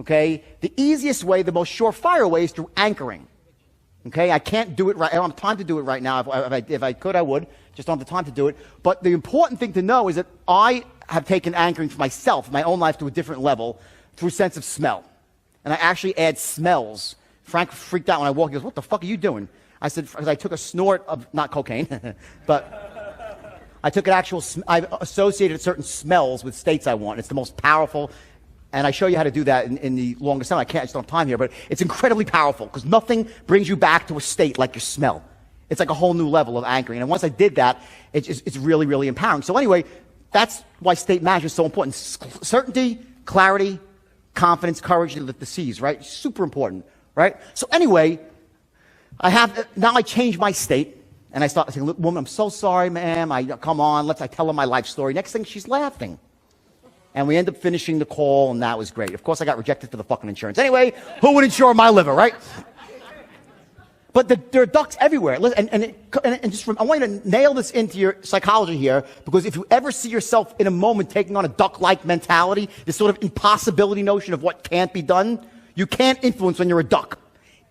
okay, the easiest way, the most surefire way is through anchoring. Okay, I can't do it right. I don't have time to do it right now. If I could, I would. Just don't have the time to do it. But the important thing to know is that I have taken anchoring for myself, my own life, to a different level through sense of smell. And I actually add smells. Frank freaked out when I walked. He goes, what the fuck are you doing? I said, because I took a snort of, not cocaine, but I took an actual, I associated certain smells with states I want. It's the most powerful. And I show you how to do that in the longest time. I just don't have time here, but it's incredibly powerful because nothing brings you back to a state like your smell. It's like a whole new level of anchoring. And once I did that, it's really, really empowering. So anyway, that's why state management is so important. Certainty, clarity, confidence, courage, the C's, right? Super important, right? So anyway, now I change my state, and I start saying, look, woman, I'm so sorry, ma'am. Come on, I tell her my life story. Next thing, she's laughing. And we end up finishing the call, and that was great. Of course, I got rejected for the fucking insurance. Anyway, who would insure my liver, right? But there are ducks everywhere. And just I want you to nail this into your psychology here, because if you ever see yourself in a moment taking on a duck-like mentality, this sort of impossibility notion of what can't be done, you can't influence when you're a duck.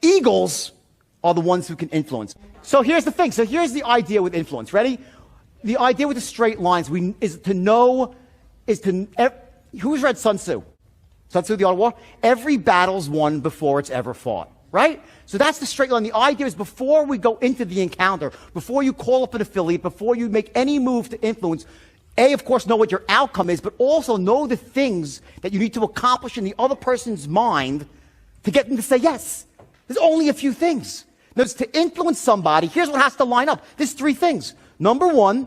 Eagles are the ones who can influence. So here's the thing. So here's the idea with influence. Ready? The idea with the straight lines who's read Sun Tzu? Sun Tzu, the Art of War? Every battle's won before it's ever fought. Right? So that's the straight line. The idea is before we go into the encounter, before you call up an affiliate, before you make any move to influence, of course, know what your outcome is, but also know the things that you need to accomplish in the other person's mind to get them to say yes. There's only a few things. Notice, to influence somebody, here's what has to line up. There's 3 things. Number one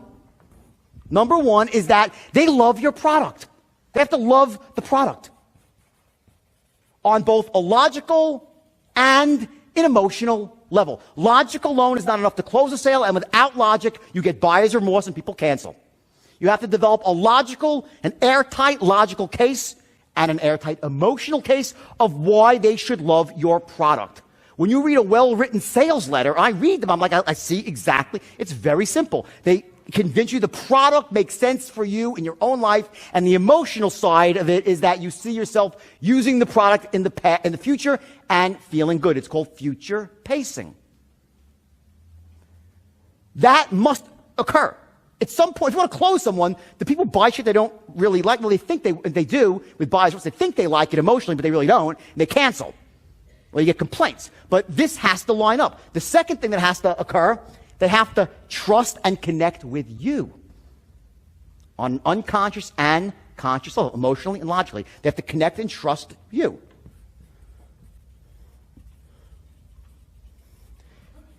is that they love your product. They have to love the product on both a logical and an emotional level. Logic alone is not enough to close a sale, and without logic, you get buyer's remorse and people cancel. You have to develop a logical, an airtight logical case, and an airtight emotional case of why they should love your product. When you read a well-written sales letter, I read them, I'm like, I see exactly. It's very simple. They convince you the product makes sense for you in your own life, and the emotional side of it is that you see yourself using the product in the future and feeling good. It's called future pacing. That must occur. At some point, if you want to close someone, the people buy shit they don't really like. Well, they think they do with buyers. They think they like it emotionally, but they really don't, and they cancel. Well, you get complaints. But this has to line up. The second thing that has to occur, they have to trust and connect with you on unconscious and conscious level, emotionally and logically. They have to connect and trust you.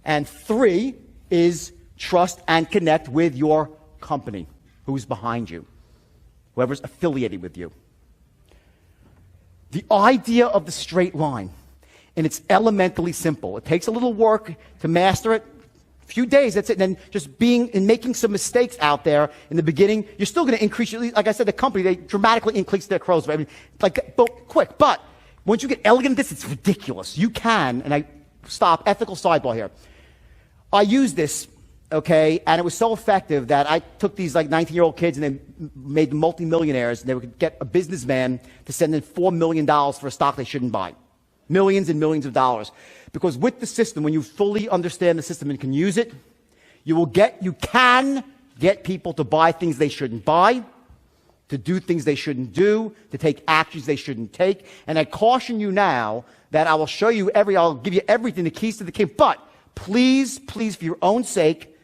And 3 is trust and connect with your company, who's behind you, whoever's affiliated with you. The idea of the straight line, and it's elementally simple. It takes a little work to master it. A few days, that's it. And then just being and making some mistakes out there in the beginning, you're still going to increase, like I said, the company, they dramatically increase their close rate. I mean, like, quick. But once you get elegant at this, it's ridiculous. You can, and I stop, ethical sidebar here. I use this, okay, and it was so effective that I took these like 19-year-old kids and they made them multimillionaires, and they would get a businessman to send in $4 million for a stock they shouldn't buy. Millions and millions of dollars. Because with the system, when you fully understand the system and can use it, you can get people to buy things they shouldn't buy, to do things they shouldn't do, to take actions they shouldn't take. And I caution you now that I will show you I'll give you everything, the keys to the kingdom. But please, for your own sake,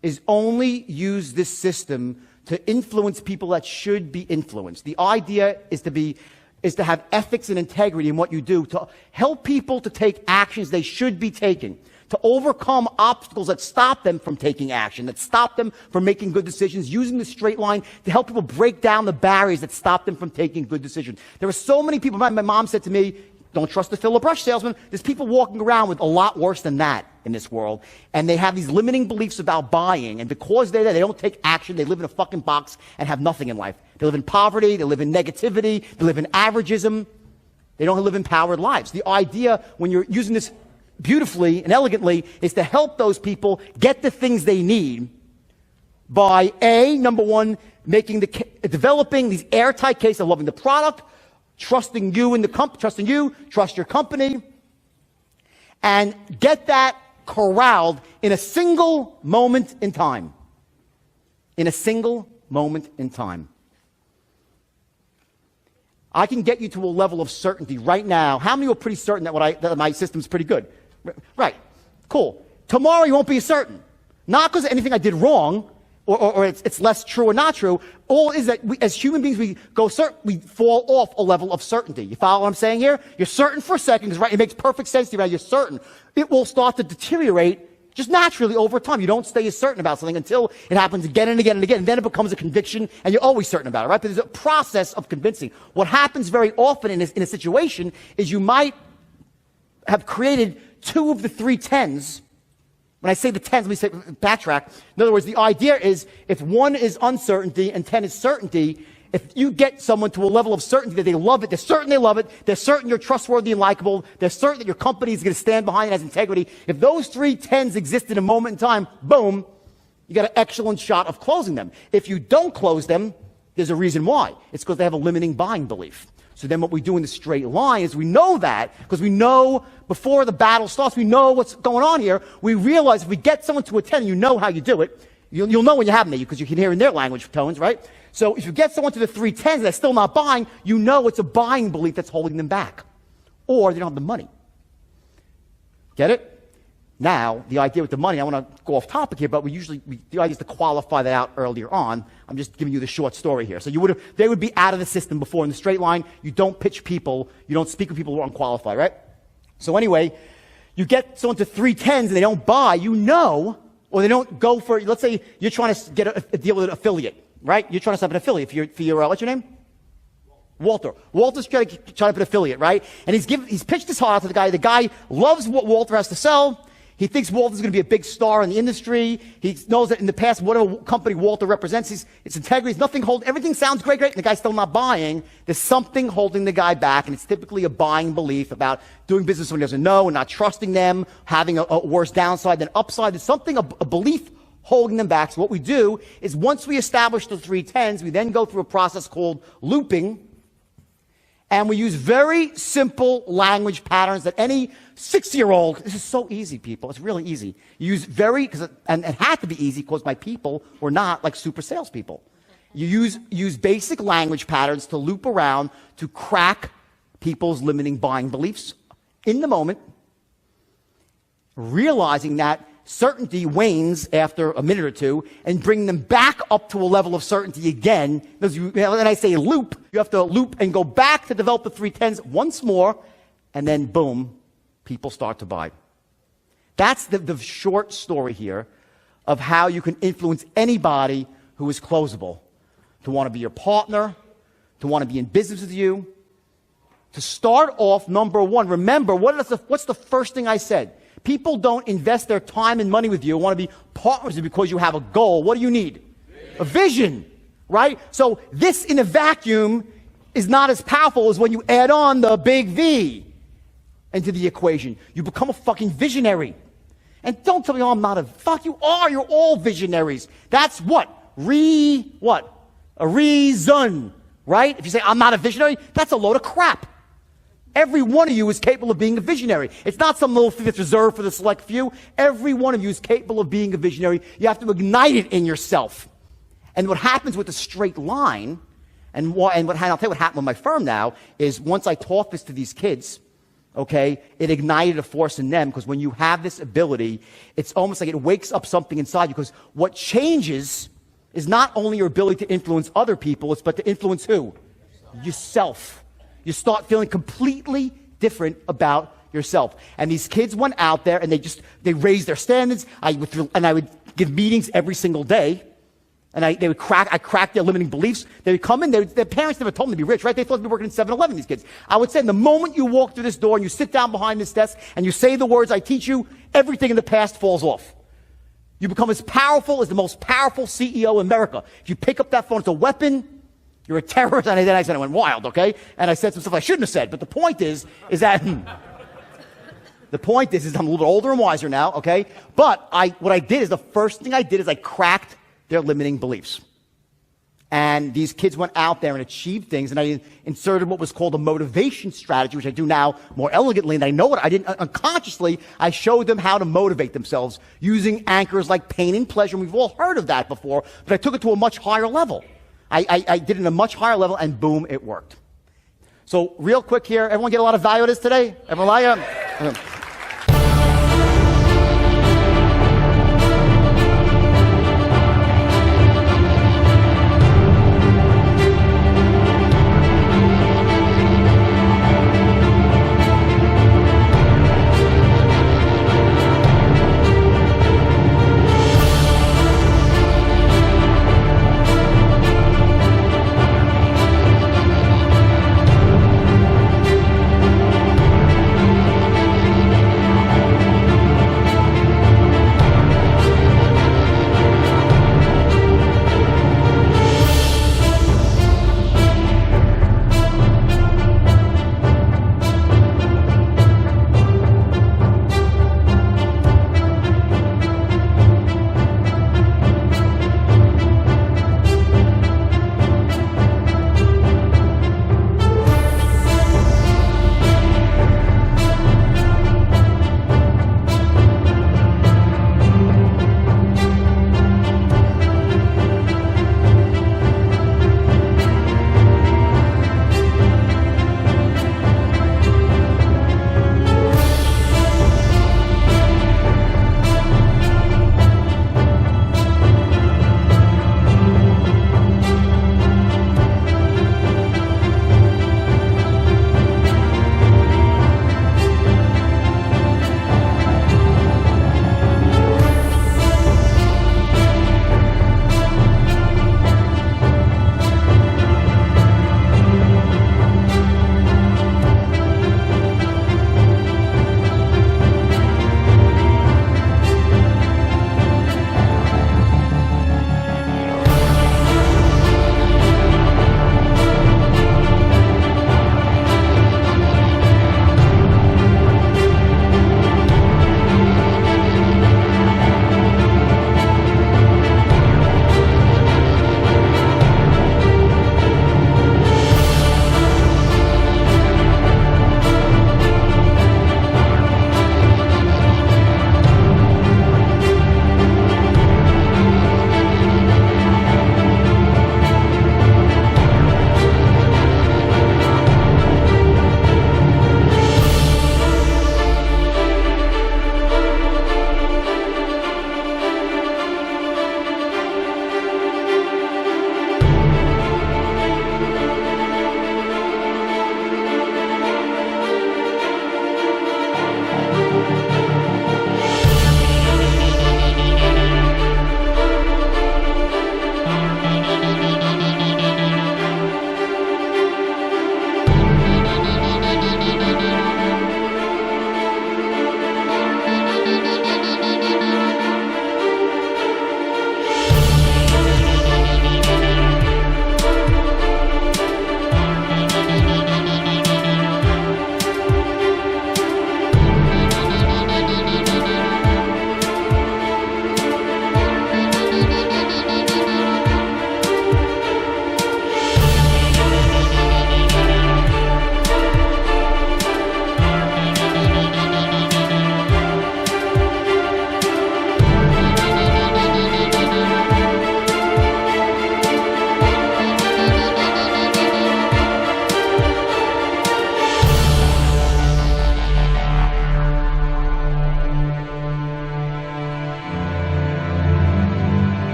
is only use this system to influence people that should be influenced. The idea is to have ethics and integrity in what you do, to help people to take actions they should be taking, to overcome obstacles that stop them from taking action, that stop them from making good decisions, using the straight line to help people break down the barriers that stop them from taking good decisions. There are so many people, my mom said to me, don't trust the fill a brush salesman. There's people walking around with a lot worse than that in this world, and they have these limiting beliefs about buying, and because they're there, they don't take action. They live in a fucking box and have nothing in life. They live in poverty, they live in negativity, they live in averageism. They don't live empowered lives. The idea, when you're using this beautifully and elegantly, is to help those people get the things they need by number one, developing these airtight cases of loving the product, trusting you in the trust your company, and get that corralled in a single moment in time. In a single moment in time. I can get you to a level of certainty right now. How many are pretty certain that my system's pretty good? Right. Cool. Tomorrow you won't be certain. Not because of anything I did wrong, or it's less true or not true. All is that as human beings, we fall off a level of certainty. You follow what I'm saying here? You're certain for a second, because right, it makes perfect sense to you, right? You're certain. It will start to deteriorate just naturally over time. You don't stay as certain about something until it happens again and again and again, and then it becomes a conviction, and you're always certain about it, right? But there's a process of convincing. What happens very often in a situation is you might have created 2 of the 3 10s. When I say the 10s, let me say backtrack. In other words, the idea is if 1 is uncertainty and 10 is certainty, if you get someone to a level of certainty that they love it, they're certain they love it, they're certain you're trustworthy and likable, they're certain that your company is going to stand behind it as integrity. If those 3 10s exist in a moment in time, boom, you got an excellent shot of closing them. If you don't close them, there's a reason why. It's because they have a limiting buying belief. So then what we do in the straight line is we know that, because we know before the battle starts, we know what's going on here. We realize if we get someone to a 10, you know how you do it. You'll know when you have them, because you can hear in their language tones, right? So if you get someone to the 3 10s and they're still not buying, you know it's a buying belief that's holding them back. Or they don't have the money. Get it? Now, the idea with the money, I want to go off topic here, but the idea is to qualify that out earlier on. I'm just giving you the short story here. So they would be out of the system before. In the straight line, you don't pitch people, you don't speak with people who are unqualified, right? So anyway, you get someone to 3 10s and they don't buy, you know, or they don't go for, let's say you're trying to get a deal with an affiliate, right? You're trying to set up an affiliate for your what's your name? Walter. Walter's trying to put an affiliate, right? And he's pitched his heart out to the guy. The guy loves what Walter has to sell. He thinks Walter's going to be a big star in the industry. He knows that in the past, whatever company Walter represents, it's integrity. Everything sounds great, and the guy's still not buying. There's something holding the guy back, and it's typically a buying belief about doing business with someone he doesn't know and not trusting them, having a worse downside than upside. There's something, a belief holding them back. So what we do is once we establish the 3 10s, we then go through a process called looping. And we use very simple language patterns that any 6-year-old, this is so easy, people. It's really easy. You use and it had to be easy because my people were not like super salespeople. You use basic language patterns to loop around to crack people's limiting buying beliefs in the moment, realizing that certainty wanes after a minute or two, and bring them back up to a level of certainty again. When I say loop, you have to loop and go back to develop the 3 10s once more, and then boom, people start to buy. That's the short story here of how you can influence anybody who is closable, to want to be your partner, to want to be in business with you. To start off, number one, remember, what's the first thing I said? People don't invest their time and money with you, want to be partners with you because you have a goal. What do you need? A vision, right? So this in a vacuum is not as powerful as when you add on the big V into the equation. You become a fucking visionary. And don't tell me, oh, I'm not fuck you are. You're all visionaries. That's what? A reason, right? If you say, I'm not a visionary, that's a load of crap. Every one of you is capable of being a visionary. It's not some little thing that's reserved for the select few. Every one of you is capable of being a visionary. You have to ignite it in yourself. And what happens with a straight line, and I'll tell you what happened with my firm now, is once I taught this to these kids, okay, it ignited a force in them, because when you have this ability, it's almost like it wakes up something inside you, because what changes is not only your ability to influence other people, but to influence who? Yourself. You start feeling completely different about yourself. And these kids went out there and they raised their standards. I would give meetings every single day. And I cracked their limiting beliefs. They would come in, their parents never told them to be rich, right? They thought they'd be working in 7-Eleven, these kids. I would say, the moment you walk through this door and you sit down behind this desk and you say the words I teach you, everything in the past falls off. You become as powerful as the most powerful CEO in America. If you pick up that phone, it's a weapon. You're a terrorist. And then I said, I went wild, okay? And I said some stuff I shouldn't have said. But the point is that I'm a little bit older and wiser now, okay? But the first thing I did is I cracked their limiting beliefs. And these kids went out there and achieved things, and I inserted what was called a motivation strategy, which I do now more elegantly, and I know it. I didn't unconsciously. I showed them how to motivate themselves using anchors like pain and pleasure. And we've all heard of that before, but I took it to a much higher level. I did it at a much higher level, and boom, it worked. So real quick here, everyone get a lot of value out of this today? Everyone like it?